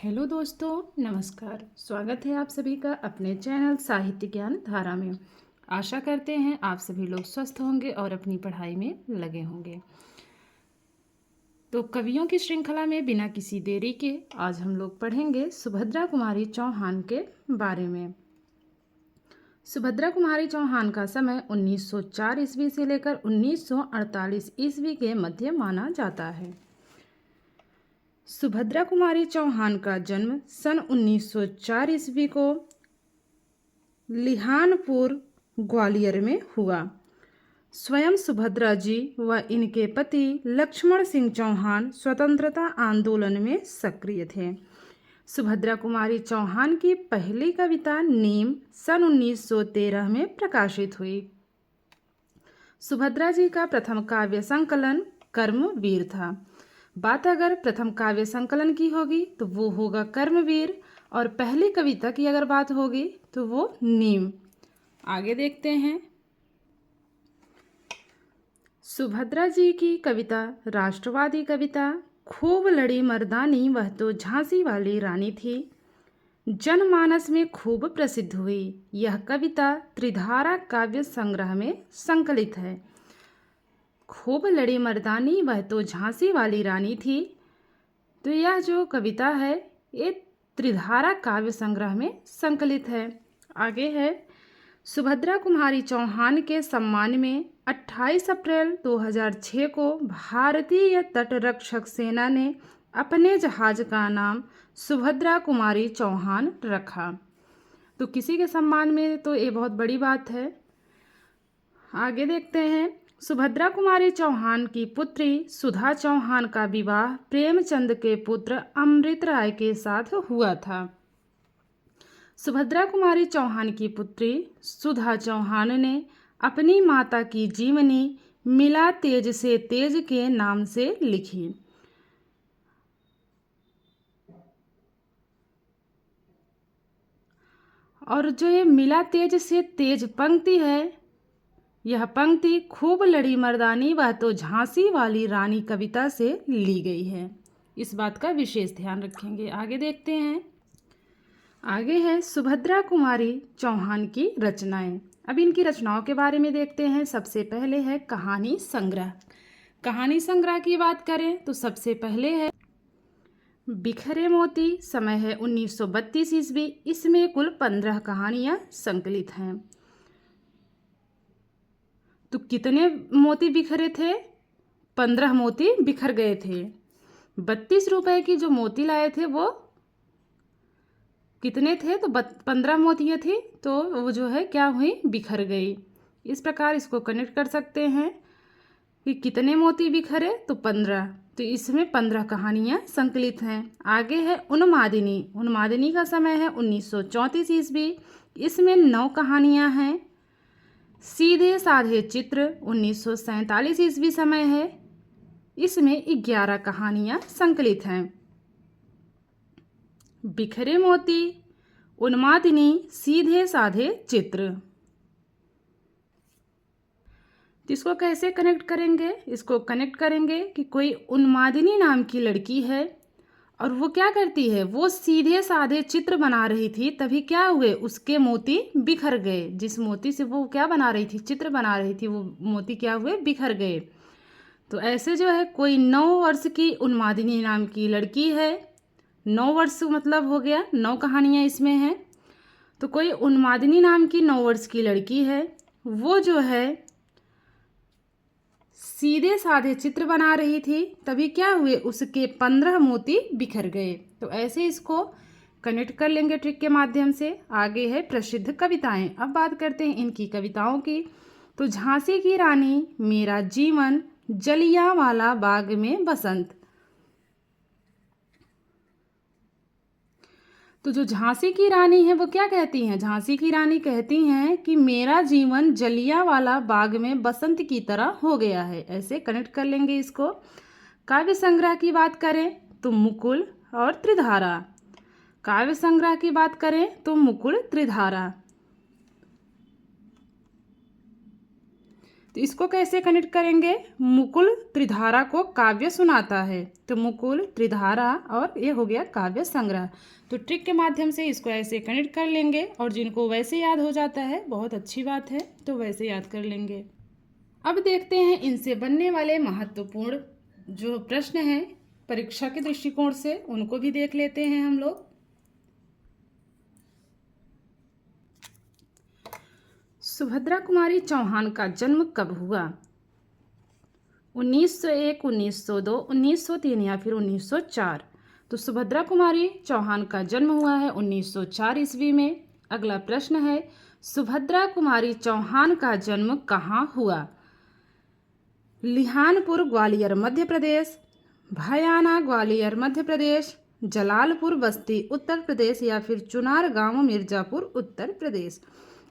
Hello दोस्तों, नमस्कार। स्वागत है आप सभी का अपने चैनल साहित्य ज्ञान धारा में। आशा करते हैं आप सभी लोग स्वस्थ होंगे और अपनी पढ़ाई में लगे होंगे। तो कवियों की श्रृंखला में बिना किसी देरी के आज हम लोग पढ़ेंगे सुभद्रा कुमारी चौहान के बारे में। सुभद्रा कुमारी चौहान का समय 1904 ईस्वी से लेकर 1948 ईस्वी के मध्य माना जाता है। सुभद्रा कुमारी चौहान का जन्म सन 1904 ईस्वी को लिहानपुर ग्वालियर में हुआ। स्वयं सुभद्रा जी व इनके पति लक्ष्मण सिंह चौहान स्वतंत्रता आंदोलन में सक्रिय थे। सुभद्रा कुमारी चौहान की पहली कविता नीम सन 1913 में प्रकाशित हुई। सुभद्रा जी का प्रथम काव्य संकलन कर्मवीर था। बात अगर प्रथम काव्य संकलन की होगी तो वो होगा कर्मवीर, और पहली कविता की अगर बात होगी तो वो नीम। आगे देखते हैं। सुभद्रा जी की कविता राष्ट्रवादी कविता खूब लड़ी मर्दानी वह तो झांसी वाली रानी थी जनमानस में खूब प्रसिद्ध हुई। यह कविता त्रिधारा काव्य संग्रह में संकलित है। खूब लड़ी मर्दानी वह तो झांसी वाली रानी थी, तो यह जो कविता है ये त्रिधारा काव्य संग्रह में संकलित है। आगे है, सुभद्रा कुमारी चौहान के सम्मान में 28 अप्रैल 2006 को भारतीय तटरक्षक सेना ने अपने जहाज का नाम सुभद्रा कुमारी चौहान रखा। तो किसी के सम्मान में तो ये बहुत बड़ी बात है। आगे देखते हैं। सुभद्रा कुमारी चौहान की पुत्री सुधा चौहान का विवाह प्रेमचंद के पुत्र अमृत राय के साथ हुआ था। सुभद्रा कुमारी चौहान की पुत्री सुधा चौहान ने अपनी माता की जीवनी मिला तेज से तेज के नाम से लिखी। और जो ये मिला तेज से तेज पंक्ति है, यह पंक्ति खूब लड़ी मर्दानी वह तो झांसी वाली रानी कविता से ली गई है। इस बात का विशेष ध्यान रखेंगे। आगे देखते हैं। आगे है सुभद्रा कुमारी चौहान की रचनाएं। अब इनकी रचनाओं के बारे में देखते हैं। सबसे पहले है कहानी संग्रह। कहानी संग्रह की बात करें तो सबसे पहले है बिखरे मोती। समय है 1932 ईस्वी। इसमें कुल 15 कहानियां संकलित हैं। तो कितने मोती बिखरे थे? 15 मोती बिखर गए थे। 32 रुपए की जो मोती लाए थे वो कितने थे? तो 15 मोतियाँ थी, तो वो जो है क्या हुई, बिखर गई। इस प्रकार इसको कनेक्ट कर सकते हैं कि कितने मोती बिखरे, तो 15। तो इसमें 15 कहानियाँ संकलित हैं। आगे है उन्मादिनी। उन्मादिनी का समय है 1934 ईस्वी। इसमें 9 कहानियाँ हैं। सीधे साधे चित्र 1947 ईस्वी समय है। इसमें 11 कहानियां संकलित हैं। बिखरे मोती, उन्मादिनी, सीधे साधे चित्र। इसको कैसे कनेक्ट करेंगे? इसको कनेक्ट करेंगे कि कोई उन्मादिनी नाम की लड़की है और वो क्या करती है, वो सीधे साधे चित्र बना रही थी, तभी क्या हुए, उसके मोती बिखर गए। जिस मोती से वो क्या बना रही थी, चित्र बना रही थी, वो मोती क्या हुए, बिखर गए। तो ऐसे जो है कोई 9 वर्ष की उन्मादिनी नाम की लड़की है। 9 वर्ष मतलब हो गया, 9 कहानियाँ इसमें हैं। तो कोई उन्मादिनी नाम की 9 वर्ष की लड़की है, वो जो है सीधे साधे चित्र बना रही थी, तभी क्या हुए, उसके 15 मोती बिखर गए। तो ऐसे इसको कनेक्ट कर लेंगे ट्रिक के माध्यम से। आगे है प्रसिद्ध कविताएं। अब बात करते हैं इनकी कविताओं की। तो झांसी की रानी, मेरा जीवन, जलियांवाला बाग में बसंत। तो जो झांसी की रानी है वो क्या कहती हैं? झांसी की रानी कहती हैं कि मेरा जीवन जलियांवाला बाग में बसंत की तरह हो गया है। ऐसे कनेक्ट कर लेंगे इसको। काव्य संग्रह की बात करें तो मुकुल और त्रिधारा। काव्य संग्रह की बात करें तो मुकुल त्रिधारा। तो इसको कैसे कनेक्ट करेंगे? मुकुल त्रिधारा को काव्य सुनाता है, तो मुकुल त्रिधारा और ये हो गया काव्य संग्रह। तो ट्रिक के माध्यम से इसको ऐसे कनेक्ट कर लेंगे, और जिनको वैसे याद हो जाता है बहुत अच्छी बात है, तो वैसे याद कर लेंगे। अब देखते हैं इनसे बनने वाले महत्वपूर्ण जो प्रश्न हैं परीक्षा के दृष्टिकोण से, उनको भी देख लेते हैं हम लोग। सुभद्रा कुमारी चौहान का जन्म कब हुआ? 1901, 1902, 1903 या फिर 1904? तो सुभद्रा कुमारी चौहान का जन्म हुआ है 1904 ईस्वी में। अगला प्रश्न है, सुभद्रा कुमारी चौहान का जन्म कहाँ हुआ? लिहानपुर ग्वालियर मध्य प्रदेश, भयाना ग्वालियर मध्य प्रदेश, जलालपुर बस्ती उत्तर प्रदेश या फिर चुनार गांव मिर्जापुर उत्तर प्रदेश?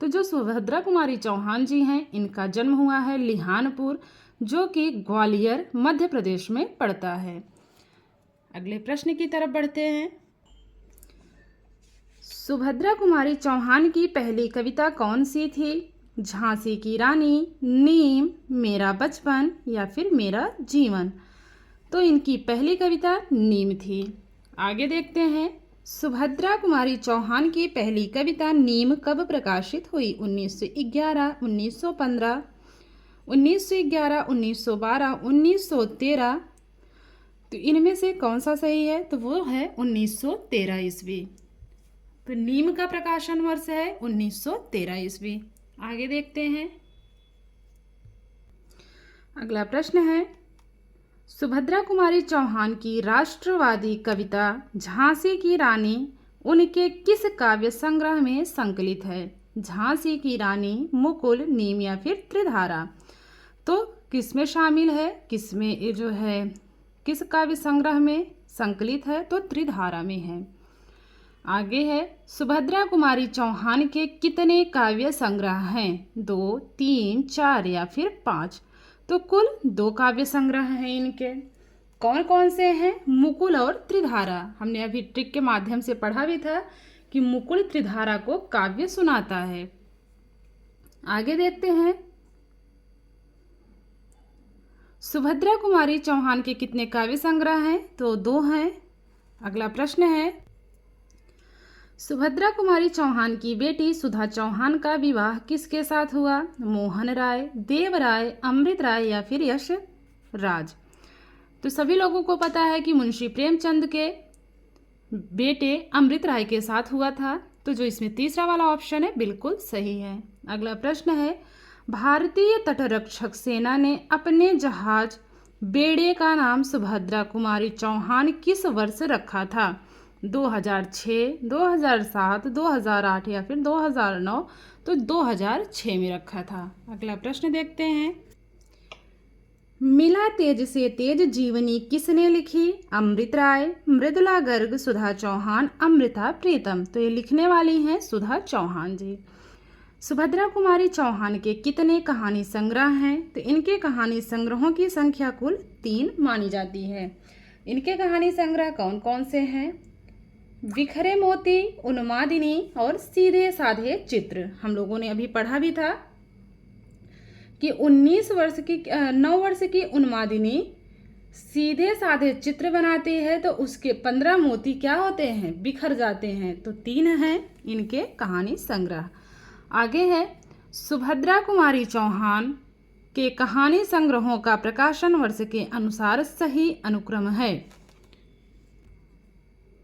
तो जो सुभद्रा कुमारी चौहान जी हैं, इनका जन्म हुआ है लिहानपुर, जो कि ग्वालियर मध्य प्रदेश में पड़ता है। अगले प्रश्न की तरफ बढ़ते हैं। सुभद्रा कुमारी चौहान की पहली कविता कौन सी थी? झांसी की रानी, नीम, मेरा बचपन या फिर मेरा जीवन? तो इनकी पहली कविता नीम थी। आगे देखते हैं, सुभद्रा कुमारी चौहान की पहली कविता नीम कब प्रकाशित हुई? 1911, 1915, 1911, 1912, 1913? तो इनमें से कौन सा सही है? तो वो है 1913 ईस्वी। तो नीम का प्रकाशन वर्ष है 1913 ईस्वी। आगे देखते हैं। अगला प्रश्न है, सुभद्रा कुमारी चौहान की राष्ट्रवादी कविता झांसी की रानी उनके किस काव्य संग्रह में संकलित है? झांसी की रानी, मुकुल, नीम या फिर त्रिधारा? तो किस में शामिल है? किस में ये जो है किस काव्य संग्रह में संकलित है? तो त्रिधारा में है। आगे है, सुभद्रा कुमारी चौहान के कितने काव्य संग्रह हैं? 2, 3, 4 या फिर 5? तो कुल 2 काव्य संग्रह हैं इनके। कौन कौन से हैं? मुकुल और त्रिधारा। हमने अभी ट्रिक के माध्यम से पढ़ा भी था कि मुकुल त्रिधारा को काव्य सुनाता है। आगे देखते हैं, सुभद्रा कुमारी चौहान के कितने काव्य संग्रह हैं? तो 2 हैं। अगला प्रश्न है, सुभद्रा कुमारी चौहान की बेटी सुधा चौहान का विवाह किसके साथ हुआ? मोहन राय, देव राय, अमृत राय या फिर यश राज? तो सभी लोगों को पता है कि मुंशी प्रेमचंद के बेटे अमृत राय के साथ हुआ था। तो जो इसमें तीसरा वाला ऑप्शन है बिल्कुल सही है। अगला प्रश्न है, भारतीय तटरक्षक सेना ने अपने जहाज बेड़े का नाम सुभद्रा कुमारी चौहान किस वर्ष रखा था? 2006, 2007, 2008 या फिर 2009? तो 2006 में रखा था। अगला प्रश्न देखते हैं, मिला तेज से तेज जीवनी किसने लिखी? अमृत राय, मृदुला गर्ग, सुधा चौहान, अमृता प्रीतम? तो ये लिखने वाली हैं सुधा चौहान जी। सुभद्रा कुमारी चौहान के कितने कहानी संग्रह हैं? तो इनके कहानी संग्रहों की संख्या कुल 3 मानी जाती है। इनके कहानी संग्रह कौन कौन से हैं? बिखरे मोती, उन्मादिनी और सीधे साधे चित्र। हम लोगों ने अभी पढ़ा भी था कि 9 वर्ष की उन्मादिनी सीधे साधे चित्र बनाती है, तो उसके 15 मोती क्या होते हैं? बिखर जाते हैं। तो 3 हैं इनके कहानी संग्रह। आगे है, सुभद्रा कुमारी चौहान के कहानी संग्रहों का प्रकाशन वर्ष के अनुसार सही अनुक्रम है?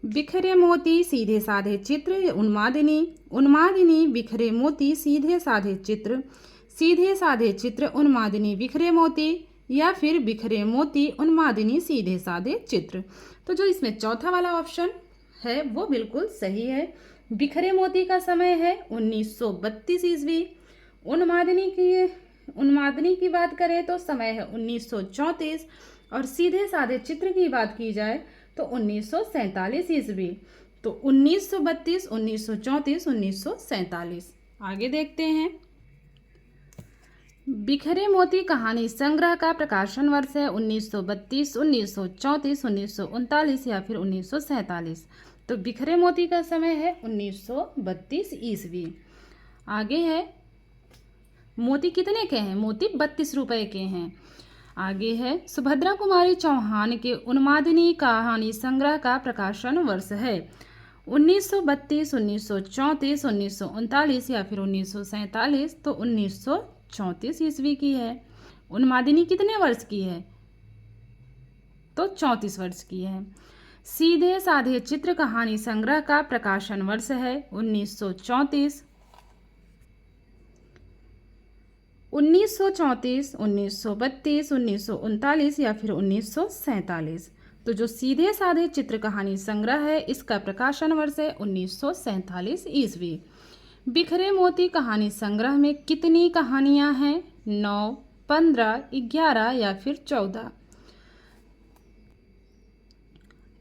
बिखरे मोती, सीधे साधे चित्र, उन्मादिनी, उन्मादिनी, बिखरे मोती, सीधे साधे चित्र, सीधे साधे चित्र, उन्मादिनी, बिखरे मोती या फिर बिखरे मोती, उन्मादिनी, सीधे साधे चित्र? तो जो इसमें चौथा वाला ऑप्शन है वो बिल्कुल सही है। बिखरे मोती का समय है 1932 ईस्वी। उन्मादिनी की बात करें तो समय है 1934, और सीधे साधे चित्र की बात की जाए तो 1947 ईस्वी। तो 1932, 1934, 1947। आगे देखते हैं, बिखरे मोती कहानी संग्रह का प्रकाशन वर्ष है 1932, 1934, 1939 या फिर 1947? तो बिखरे मोती का समय है 1932 ईस्वी। आगे है, मोती कितने के हैं? मोती 32 रुपए के हैं। आगे है, सुभद्रा कुमारी चौहान के उन्मादिनी कहानी संग्रह का प्रकाशन वर्ष है 1932, 1934, 1939 या फिर 1947। तो 1934 ईस्वी की है। उन्मादिनी कितने वर्ष की है? तो 34 वर्ष की है। सीधे साधे चित्र कहानी संग्रह का प्रकाशन वर्ष है 1934, 1932, 1939 या फिर 1947। तो जो सीधे साधे चित्र कहानी संग्रह है इसका प्रकाशन वर्ष है 1947 ईस्वी। बिखरे मोती कहानी संग्रह में कितनी कहानियां हैं? 9, 15, 11 या फिर 14।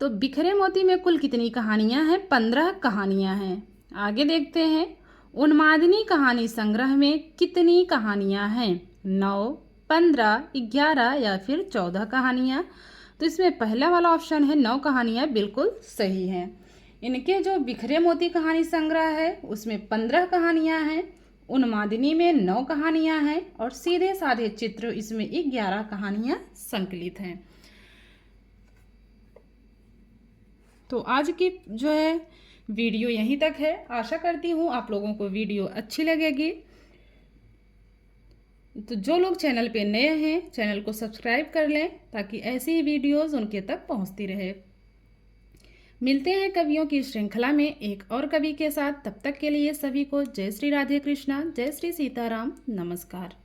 तो बिखरे मोती में कुल कितनी कहानियां हैं? 15 कहानियां हैं। आगे देखते हैं, उन्मादिनी कहानी संग्रह में कितनी कहानियां हैं? 9, 15, 11 या फिर 14 कहानियां। तो इसमें पहला वाला ऑप्शन है 9 कहानियां, बिल्कुल सही है। इनके जो बिखरे मोती कहानी संग्रह है उसमें 15 कहानियां हैं, उन्मादिनी में 9 कहानियां हैं और सीधे साधे चित्र इसमें 11 कहानियां संकलित हैं। तो आज की जो है वीडियो यहीं तक है। आशा करती हूँ आप लोगों को वीडियो अच्छी लगेगी। तो जो लोग चैनल पे नए हैं चैनल को सब्सक्राइब कर लें ताकि ऐसी ही वीडियोस उनके तक पहुँचती रहे। मिलते हैं कवियों की श्रृंखला में एक और कवि के साथ। तब तक के लिए सभी को जय श्री राधे कृष्णा, जय श्री सीताराम, नमस्कार।